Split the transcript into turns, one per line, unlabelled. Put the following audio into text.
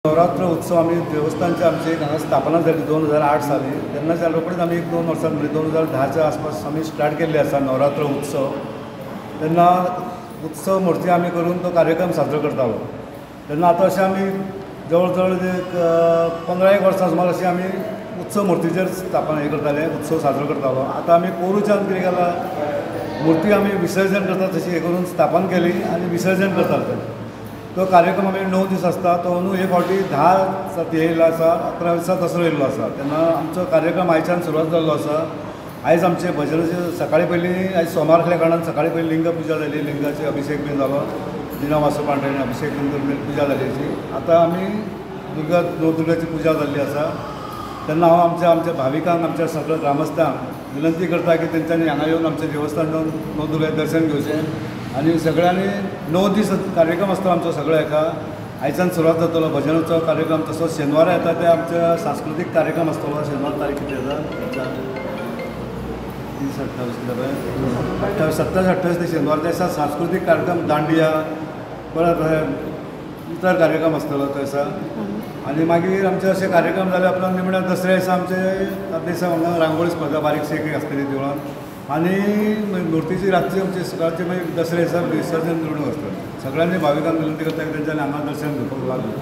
नवरात्र उत्सव आम्ही देवस्थानचे आमची स्थापना झाली 2008 साली. तेन्नाच्या रोखडीच आम्ही 1-2 वर्सां म्हणजे 2010च्या आसपास आम्ही स्टार्ट केल्ले आसा नवरात्र उत्सव. तेन्ना उत्सव मूर्ती आम्ही करून तो कार्यक्रम साजरो करतालो. तेन्ना आतां अशें आमी जवळ जवळ एक 15-1 वर्सां सुमार अशी आमी उत्सव मूर्तीचेर स्थापना करताले, उत्सव साजरो करतालो. आतां आमी कोरूच्यान कितें केलां, मूर्ती आमी विसर्जन करता तशी हे करून स्थापन केली आनी विसर्जन करताले. तो कार्यक्रम आमी 9 दीस आसता. तो अंदू एक फावटी 10 येयल्लो आसा, 11 दिसा दसरो येयल्लो आसा. तेन्ना आमचो कार्यक्रम आयच्यान सुरवात जाल्लो आसा. आयज आमचे भजनाचे सकाळी पयलीं आयज सोमार आसल्या कारणान सकाळी पयलीं लिंग पुजा जाली, लिंगाचे अभिशेक बी जालो. दिना वासो पांढऱ्यान अभिशेक करून पुजा जाली अशी. आतां आमी नवदुर्गाची पुजा जाल्ली आसा. तेन्ना हांव आमच्या भाविकांक, आमच्या सगळ्या ग्रामस्थांक विनंती करता की तेंच्यांनी हांगा येवन आमच्या देवस्थान जावन नवदुर्गाचें दर्शन घेवचें. आनी सगळ्यांनी 9 दीस कार्यक्रम आसता आमचो सगळो हेका. आयच्यान सुरवात जातलो भजनाचो कार्यक्रम. तसोच शेनवारा येता ते आमच्या सांस्कृतीक कार्यक्रम आसतलो. शेनवार तारीख कितें जाता 27-28 ते शेनवार दिसा सांस्कृतीक कार्यक्रम, दांडिया, परत इतर कार्यक्रम आसतलो तो दिसा. आनी मागीर आमचे अशे कार्यक्रम जाले आपल्या निमण्या दसऱ्या दिसा आमचे दिसा हांगा रांगोळी स्पर्धा बारीकशी एक आसतली देवळान. आनी मूर्तीची रातची आमची सकाळची मागीर दसऱ्या दिसा विसर्जन मिरवणूक आसतली. सगळ्यांनी भाविकांक विनंती करता की तेंच्यांनी हांगा दर्शन घेवपाक लागून.